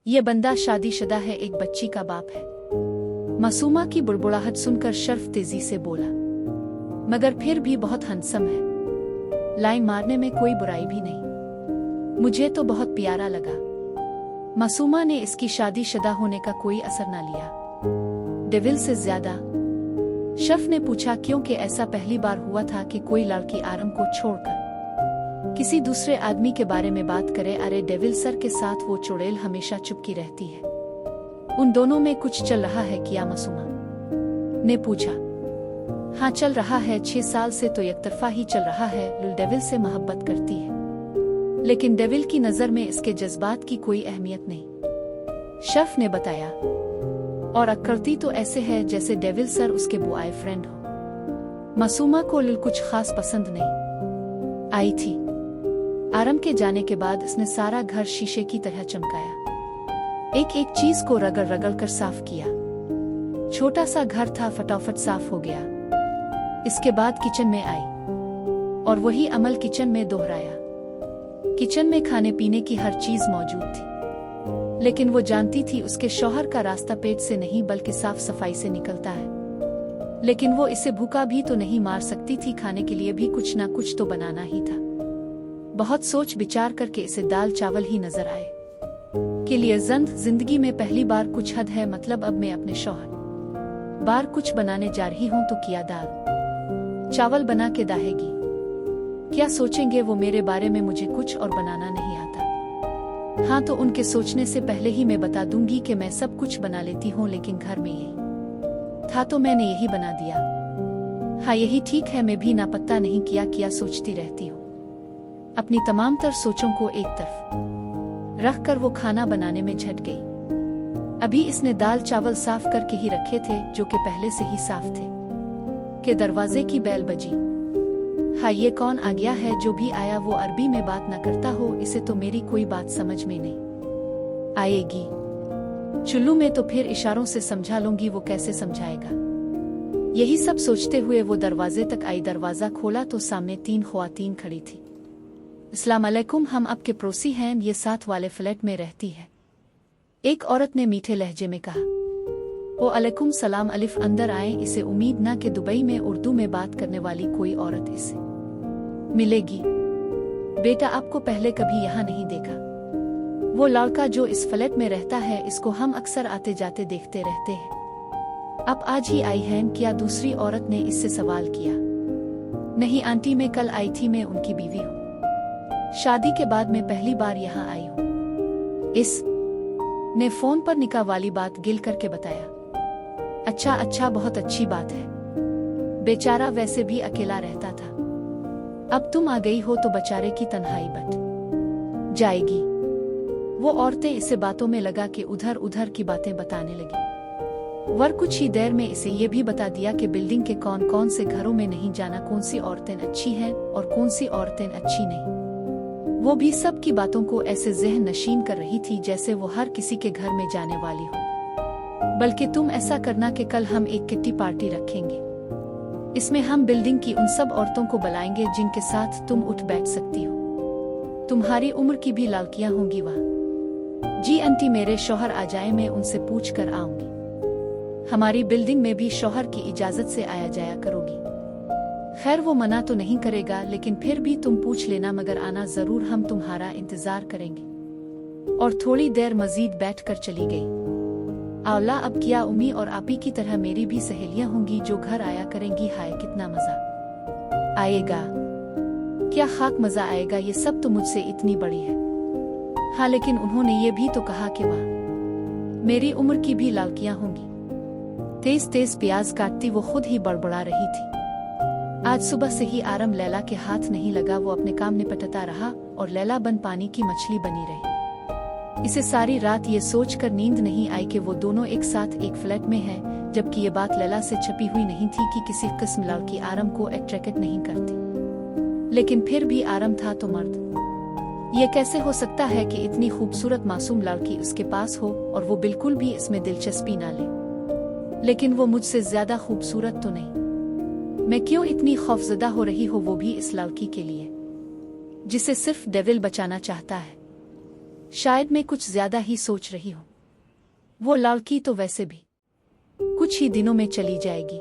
ये बंदा शादीशुदा है, एक बच्ची का बाप है। मासूमा की बुड़बुड़ाहट सुनकर शर्फ तेजी से बोला, मगर फिर भी बहुत हंसम है। लाइन मारने में कोई बुराई भी नहीं, मुझे तो बहुत प्यारा लगा। मासूमा ने इसकी शादीशुदा होने का कोई असर ना लिया। डेविल से ज्यादा? शर्फ ने पूछा, क्योंकि ऐसा पहली बार हुआ था कि कोई लड़की आरम को छोड़कर किसी दूसरे आदमी के बारे में बात करे। अरे डेविल सर के साथ वो चुड़ैल हमेशा चुपकी रहती है, उन दोनों में कुछ चल रहा है क्या? मासूमा ने पूछा। हाँ चल रहा है, 6 साल से तो एकतरफा ही चल रहा है। लुल डेविल से मोहब्बत करती है, लेकिन डेविल की नजर में इसके जज्बात की कोई अहमियत नहीं, शर्फ ने बताया। और करती तो ऐसे है जैसे डेविल सर उसके बॉयफ्रेंड हो। मासूमा को लुल कुछ खास पसंद नहीं आई थी। आरम के जाने के बाद इसने सारा घर शीशे की तरह चमकाया, एक एक चीज को रगड़ रगड़ कर साफ किया। छोटा सा घर था, फटाफट साफ हो गया। इसके बाद किचन में आई और वही अमल किचन में दोहराया। किचन में खाने पीने की हर चीज मौजूद थी, लेकिन वो जानती थी उसके शौहर का रास्ता पेट से नहीं बल्कि साफ सफाई से निकलता है। लेकिन वो इसे भूखा भी तो नहीं मार सकती थी, खाने के लिए भी कुछ ना कुछ तो बनाना ही था। बहुत सोच विचार करके इसे दाल चावल ही नजर आए के लिए जिंदगी में पहली बार कुछ हद है। मतलब अब मैं अपने शौहर बार कुछ बनाने जा रही हूँ तो किया दाल चावल बना के दाहेगी? क्या सोचेंगे वो मेरे बारे में? मुझे कुछ और बनाना नहीं आता। हाँ तो उनके सोचने से पहले ही मैं बता दूंगी कि मैं सब कुछ बना लेती हूँ, लेकिन घर में यही था तो मैंने यही बना दिया। हाँ यही ठीक है, मैं भी नापत्ता नहीं किया सोचती रहती हूँ। अपनी तमाम तर सोचों को एक तरफ रख कर वो खाना बनाने में झट गई। अभी इसने दाल चावल साफ करके ही रखे थे, जो कि पहले से ही साफ थे, कि दरवाजे की बेल बजी। हाँ ये कौन आ गया है? जो भी आया वो अरबी में बात न करता हो, इसे तो मेरी कोई बात समझ में नहीं आएगी। चुल्लू में तो फिर इशारों से समझा लूंगी, वो कैसे समझाएगा? यही सब सोचते हुए वो दरवाजे तक आई। दरवाजा खोला तो सामने 3 ख्वातीन खड़ी थी। अस्सलाम अलैकुम, हम आपके पड़ोसी हैं, ये साथ वाले फ्लैट में रहती है, एक औरत ने मीठे लहजे में कहा। ओ अलैकुम सलाम, अलिफ अंदर आए। इसे उम्मीद न कि दुबई में उर्दू में बात करने वाली कोई औरत इसे मिलेगी। बेटा आपको पहले कभी यहाँ नहीं देखा? वो लड़का जो इस फ्लैट में रहता है, इसको हम अक्सर आते जाते देखते रहते हैं। आप आज ही आई हैं क्या? दूसरी औरत ने इससे सवाल किया। नहीं आंटी, मैं कल आई थी, मैं उनकी बीवी हूँ। शादी के बाद मैं पहली बार यहाँ आई हूँ, इस ने फोन पर निकाह वाली बात गिल करके बताया। अच्छा, बहुत अच्छी बात है। बेचारा वैसे भी अकेला रहता था, अब तुम आ गई हो तो बेचारे की तन्हाई बट जाएगी। वो औरतें इसे बातों में लगा के उधर उधर की बातें बताने लगी। वर कुछ ही देर में इसे ये भी बता दिया कि बिल्डिंग के कौन कौन से घरों में नहीं जाना, कौन सी औरतें अच्छी हैं और कौन सी औरतें अच्छी नहीं। वो भी सब की बातों को ऐसे ज़हन नशीन कर रही थी जैसे वो हर किसी के घर में जाने वाली हो। बल्कि तुम ऐसा करना कि कल हम एक किट्टी पार्टी रखेंगे, इसमें हम बिल्डिंग की उन सब औरतों को बुलाएंगे जिनके साथ तुम उठ बैठ सकती हो। तुम्हारी उम्र की भी लड़कियां होंगी वहाँ। जी आंटी, मेरे शौहर आ जाए, मैं उनसे पूछ कर आऊंगी। हमारी बिल्डिंग में भी शौहर की इजाजत से आया जाया करोगी? खैर वो मना तो नहीं करेगा, लेकिन फिर भी तुम पूछ लेना, मगर आना जरूर, हम तुम्हारा इंतजार करेंगे। और थोड़ी देर मजीद बैठकर चली गई। आला अब क्या उम्मी और आपी की तरह मेरी भी सहेलियां होंगी जो घर आया करेंगी। हाय कितना मजा आएगा, क्या खाक मजा आएगा, ये सब तो मुझसे इतनी बड़ी है। हाँ लेकिन उन्होंने ये भी तो कहा कि वह मेरी उम्र की भी लड़कियां होंगी। तेज तेज प्याज काटती वो खुद ही बड़बड़ा रही थी। आज सुबह से ही आरम लैला के हाथ नहीं लगा, वो अपने काम निपटता रहा और लैला बन पानी की मछली बनी रही। इसे सारी रात ये सोचकर नींद नहीं आई कि वो दोनों एक साथ एक फ्लैट में हैं, जबकि ये बात लैला से छुपी हुई नहीं थी कि किसी किस्म लड़की आरम को अट्रैक्ट नहीं करती। लेकिन फिर भी आरम था तो मर्द। ये कैसे हो सकता है कि इतनी खूबसूरत मासूम लड़की उसके पास हो और वो बिल्कुल भी इसमें दिलचस्पी ना ले? लेकिन वो मुझसे ज्यादा खूबसूरत तो नहीं। मैं क्यों इतनी खौफजदा हो रही हो, वो भी इस लड़की के लिए जिसे सिर्फ डेविल बचाना चाहता है। शायद मैं कुछ ज्यादा ही सोच रही हूँ। वो लड़की तो वैसे भी कुछ ही दिनों में चली जाएगी,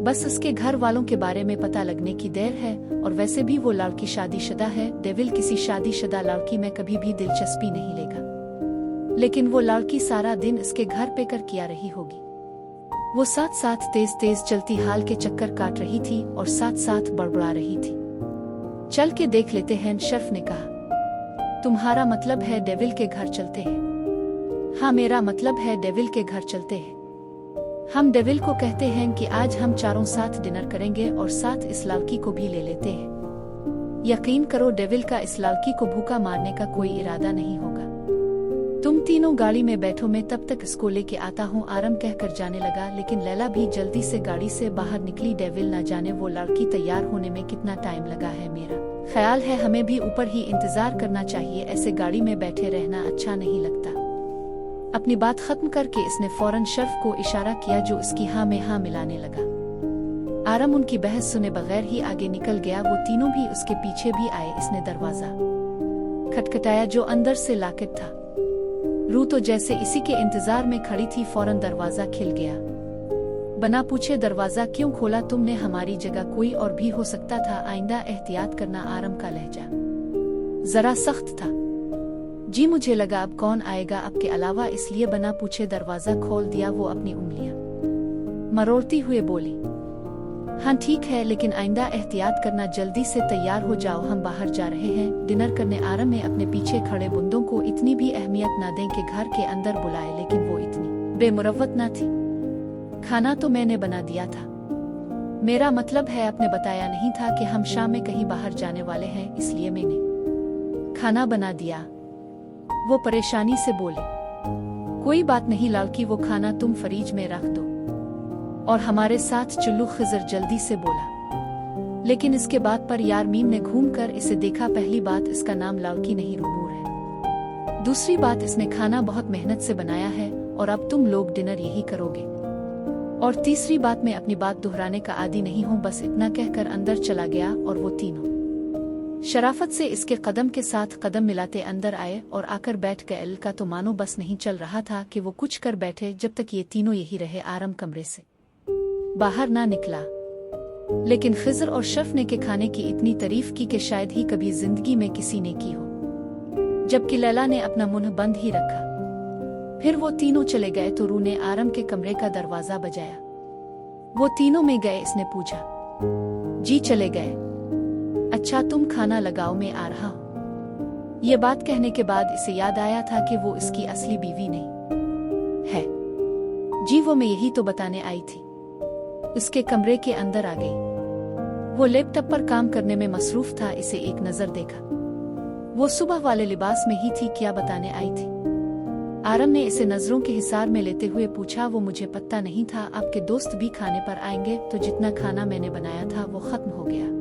बस उसके घर वालों के बारे में पता लगने की देर है। और वैसे भी वो लड़की शादीशुदा है। डेविल किसी शादीशुदा लड़की में कभी भी दिलचस्पी नहीं लेगा, लेकिन वो लड़की सारा दिन इसके घर पे कर किया रही होगी। वो साथ साथ तेज तेज चलती हाल के चक्कर काट रही थी और साथ साथ बड़बड़ा रही थी। चल के देख लेते हैं, शर्फ ने कहा। तुम्हारा मतलब है डेविल के घर चलते हैं? हाँ, मेरा मतलब है डेविल के घर चलते हैं। हम डेविल को कहते हैं कि आज हम चारों साथ डिनर करेंगे और साथ इस लड़की को भी ले लेते हैं। यकीन करो, डेविल का इस लड़की को भूखा मारने का कोई इरादा नहीं होगा। तुम तीनों गाड़ी में बैठो, मैं तब तक इसको लेके आता हूँ, आराम कहकर जाने लगा। लेकिन लैला भी जल्दी से गाड़ी से बाहर निकली। डेविल न जाने वो लड़की तैयार होने में कितना टाइम लगा है। मेरा ख्याल है हमें भी ऊपर ही इंतजार करना चाहिए, ऐसे गाड़ी में बैठे रहना अच्छा नहीं लगता। अपनी बात खत्म करके इसने फौरन शर्फ को इशारा किया, जो इसकी हाँ में हाँ मिलाने लगा। आरम उनकी बहस सुने बगैर ही आगे निकल गया। वो तीनों भी उसके पीछे भी आए। इसने दरवाजा खटखटाया, जो अंदर से लॉक था। रू तो जैसे इसी के इंतजार में खड़ी थी, फौरन दरवाजा खिल गया। बना पूछे, दरवाजा क्यों खोला तुमने? हमारी जगह कोई और भी हो सकता था, आइंदा एहतियात करना। आरम का लहजा जरा सख्त था। जी मुझे लगा अब कौन आएगा आपके अलावा, इसलिए बना पूछे दरवाजा खोल दिया। वो अपनी उंगलियां मरोड़ती हुए बोली, हाँ ठीक है, लेकिन आइंदा एहतियात करना। जल्दी से तैयार हो जाओ, हम बाहर जा रहे हैं डिनर करने। आरम ने अपने पीछे खड़े बंदों को इतनी भी अहमियत न दें कि घर के अंदर बुलाए, लेकिन वो इतनी बेमुरव्वत न थी। खाना तो मैंने बना दिया था। मेरा मतलब है आपने बताया नहीं था कि हम शाम में कहीं बाहर जाने वाले हैं, इसलिए मैंने खाना बना दिया। वो परेशानी से बोली, कोई बात नहीं लड़की, वो खाना तुम फ्रिज में रख दो और हमारे साथ चुल्लू। खिजर जल्दी से बोला। लेकिन इसके बाद पर यारमीम ने घूमकर इसे देखा। पहली बात, इसका नाम लड़की नहीं रूबूर है। दूसरी बात, इसने खाना बहुत मेहनत से बनाया है और अब तुम लोग डिनर यही करोगे। और तीसरी बात, मैं अपनी बात दोहराने का आदी नहीं हूँ। बस इतना कहकर अंदर चला गया और वो तीनों शराफत से इसके कदम के साथ कदम मिलाते अंदर आए और आकर बैठ गए। एल का तो मानो बस नहीं चल रहा था कि वो कुछ कर बैठे जब तक ये तीनों यही रहे। आरम कमरे से बाहर ना निकला, लेकिन खिजर और शर्फ ने के खाने की इतनी तारीफ की कि शायद ही कभी जिंदगी में किसी ने की हो, जबकि लैला ने अपना मुंह बंद ही रखा। फिर वो तीनों चले गए तो रू ने आरम के कमरे का दरवाजा बजाया। वो तीनों में गए। इसने पूछा, जी चले गए? अच्छा तुम खाना लगाओ, मैं आ रहा हूँ। ये बात कहने के बाद इसे याद आया था कि वो इसकी असली बीवी नहीं है। जी वो मैं यही तो बताने आई थी। उसके कमरे के अंदर आ गई। वो लैपटॉप पर काम करने में मसरूफ था। इसे एक नजर देखा। वो सुबह वाले लिबास में ही थी। क्या बताने आई थी? आरम ने इसे नजरों के हिसार में लेते हुए पूछा। वो मुझे पता नहीं था, आपके दोस्त भी खाने पर आएंगे तो जितना खाना मैंने बनाया था वो खत्म हो गया।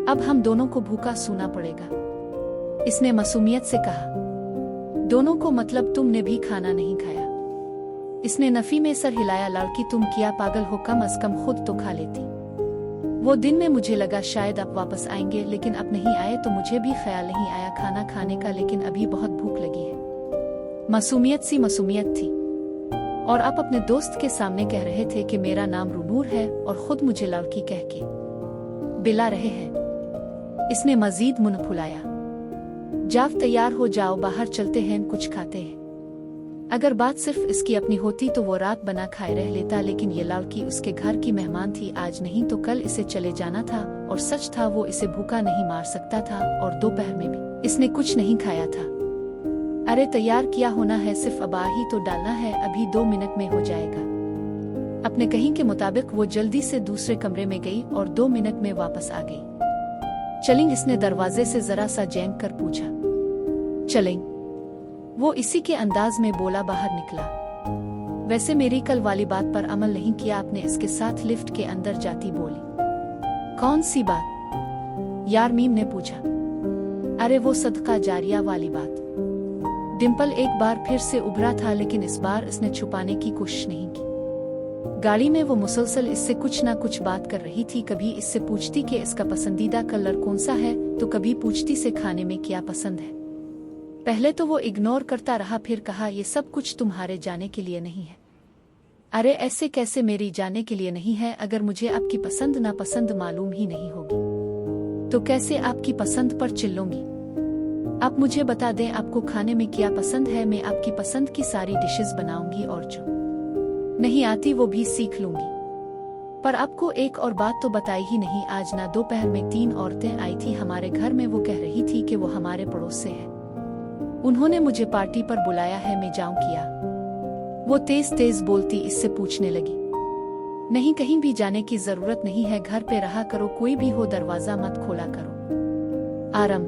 अब हम दोनों को भूखा सोना पड़ेगा, इसने मासूमियत से कहा। दोनों को मतलब तुमने भी खाना नहीं खाया? इसने नफी में सर हिलाया। लड़की तुम क्या पागल हो? कम अज कम खुद तो खा लेती। वो दिन में मुझे लगा शायद आप वापस आएंगे, लेकिन अब नहीं आए तो मुझे भी ख्याल नहीं आया खाना खाने का, लेकिन अभी बहुत भूख लगी है। मासूमियत सी मासूमियत थी। और आप अपने दोस्त के सामने कह रहे थे कि मेरा नाम रूनूर है और खुद मुझे लड़की कह के बिला रहे हैं। इसने मजीद मुंह फुलाया। जाव तैयार हो जाओ, बाहर चलते हैं, कुछ खाते हैं। अगर बात सिर्फ इसकी अपनी होती तो वो रात बना खाए रह लेता, लेकिन ये लड़की उसके घर की मेहमान थी। आज नहीं तो कल इसे चले जाना था और सच था वो इसे भूखा नहीं मार सकता था। और दोपहर में भी इसने कुछ नहीं खाया था। अरे तैयार किया होना है, सिर्फ अबा ही तो डालना है, अभी 2 मिनट में हो जाएगा। अपने कहीं के मुताबिक वो जल्दी से दूसरे कमरे में गई और 2 मिनट में वापस आ गई। चलें? इसने दरवाजे से जरा सा जैंग कर पूछा। चलें? वो इसी के अंदाज में बोला। बाहर निकला। वैसे मेरी कल वाली बात पर अमल नहीं किया आपने? इसके साथ लिफ्ट के अंदर जाती बोली। कौन सी बात? यारमीम ने पूछा। अरे वो सदका जारिया वाली बात। डिम्पल एक बार फिर से उभरा था, लेकिन इस बार इसने छुपाने की कोशिश नहीं की। गाड़ी में वो मुसलसल इससे कुछ ना कुछ बात कर रही थी। कभी इससे पूछती कि इसका पसंदीदा कलर कौन सा है, तो कभी पूछती से खाने में क्या पसंद है। पहले तो वो इग्नोर करता रहा, फिर कहा ये सब कुछ तुम्हारे जाने के लिए नहीं है। अरे ऐसे कैसे मेरी जाने के लिए नहीं है? अगर मुझे आपकी पसंद नापसंद मालूम ही नहीं होगी तो कैसे आपकी पसंद पर चिल्लूंगी? आप मुझे बता दें आपको खाने में क्या पसंद है, मैं आपकी पसंद की सारी डिशेस बनाऊंगी और जो नहीं आती वो भी सीख लूंगी। पर आपको एक और बात तो बताई ही नहीं, आज ना दोपहर में 3 औरतें आई थी हमारे घर में। वो कह रही थी कि वो हमारे पड़ोस से है, उन्होंने मुझे पार्टी पर बुलाया है, मैं जाऊं क्या? वो तेज तेज बोलती इससे पूछने लगी, नहीं कहीं भी जाने की जरूरत नहीं है, घर पे रहा करो, कोई भी हो दरवाजा मत खोला करो। आरम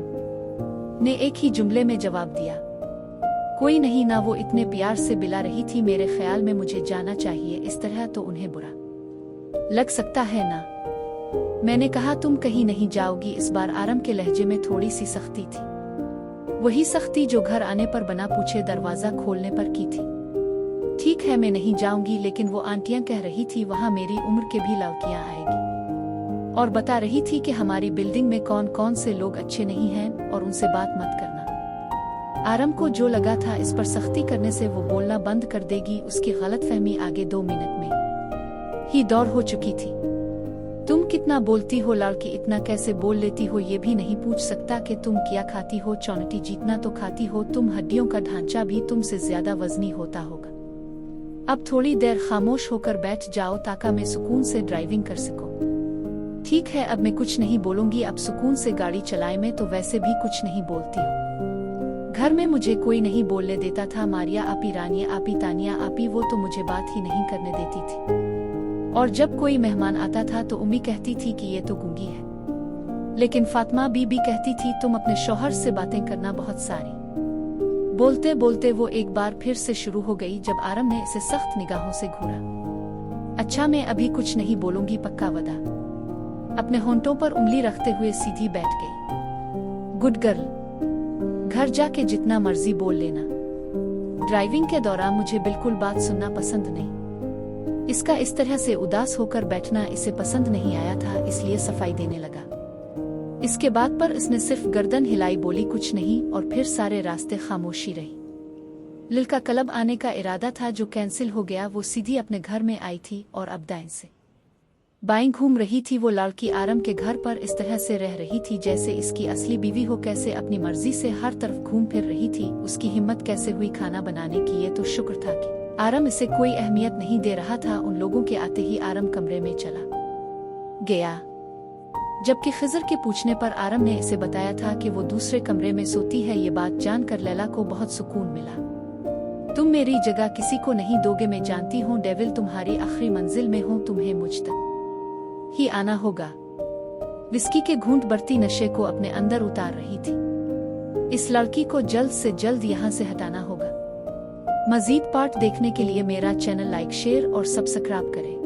ने एक ही जुमले में जवाब दिया, कोई नहीं ना। वो इतने प्यार से बिला रही थी, मेरे ख्याल में मुझे जाना चाहिए, इस तरह तो उन्हें बुरा लग सकता है ना। मैंने कहा तुम कहीं नहीं जाओगी। इस बार आरम के लहजे में थोड़ी सी सख्ती थी, वही सख्ती जो घर आने पर बना पूछे दरवाजा खोलने पर की थी। ठीक है मैं नहीं जाऊंगी, लेकिन वो आंटियां कह रही थी वहां मेरी उम्र के भी लड़कियां आएगी और बता रही थी कि हमारी बिल्डिंग में कौन कौन से लोग अच्छे नहीं हैं और उनसे बात मत करना। आरम को जो लगा था इस पर सख्ती करने से वो बोलना बंद कर देगी, उसकी गलतफहमी आगे 2 मिनट में ही दौड़ हो चुकी थी। तुम कितना बोलती हो लड़की, इतना कैसे बोल लेती हो? ये भी नहीं पूछ सकता कि तुम क्या खाती हो? चौनटी जीतना तो खाती हो तुम, हड्डियों का ढांचा भी तुमसे ज्यादा वजनी होता होगा। अब थोड़ी देर खामोश होकर बैठ जाओ ताकि मैं सुकून से ड्राइविंग कर सकूं। ठीक है अब मैं कुछ नहीं बोलूंगी, अब सुकून से गाड़ी चलाए। मैं तो वैसे भी कुछ नहीं बोलती हूँ, घर में मुझे कोई नहीं बोलने देता था। मारिया आपी, रानिया आपी, तानिया आपी, वो तो मुझे बात ही नहीं करने देती थी। और जब कोई मेहमान आता था तो उम्मी कहती थी कि ये तो गूंगी है, लेकिन फातिमा बीबी कहती थी तुम अपने शौहर से बातें करना बहुत सारी। बोलते बोलते वो एक बार फिर से शुरू हो गई जब आरम ने इसे सख्त निगाहों से घूरा। अच्छा मैं अभी कुछ नहीं बोलूंगी, पक्का वदा। अपने होंठों पर उंगली रखते हुए सीधी बैठ गई। गुड गर्ल, घर जाके जितना मर्जी बोल लेना, ड्राइविंग के दौरान मुझे बिल्कुल बात सुनना पसंद नहीं। इसका इस तरह से उदास होकर बैठना इसे पसंद नहीं आया था, इसलिए सफाई देने लगा। इसके बाद पर इसने सिर्फ गर्दन हिलाई, बोली कुछ नहीं, और फिर सारे रास्ते खामोशी रही। लिल का क्लब आने का इरादा था जो कैंसिल हो गया। वो सीधी अपने घर में आई थी और अब दाएं से बाएं घूम रही थी। वो लड़की आरम के घर पर इस तरह से रह रही थी जैसे इसकी असली बीवी हो, कैसे अपनी मर्जी से हर तरफ घूम फिर रही थी। उसकी हिम्मत कैसे हुई खाना बनाने की? ये तो शुक्र था कि आरम इसे कोई अहमियत नहीं दे रहा था। उन लोगों के आते ही आरम कमरे में चला गया, जबकि खिजर के पूछने पर आरम ने इसे बताया था कि वो दूसरे कमरे में सोती है। ये बात जानकर लैला को बहुत सुकून मिला। तुम मेरी जगह किसी को नहीं दोगे, मैं जानती हूँ डेविल तुम्हारी आखिरी मंजिल में हूँ, तुम्हें मुझ तक ही आना होगा। विस्की के घूंट बढ़ती नशे को अपने अंदर उतार रही थी। इस लड़की को जल्द से जल्द यहाँ से हटाना होगा। मजीद पार्ट देखने के लिए मेरा चैनल लाइक, शेयर और सब्सक्राइब करें।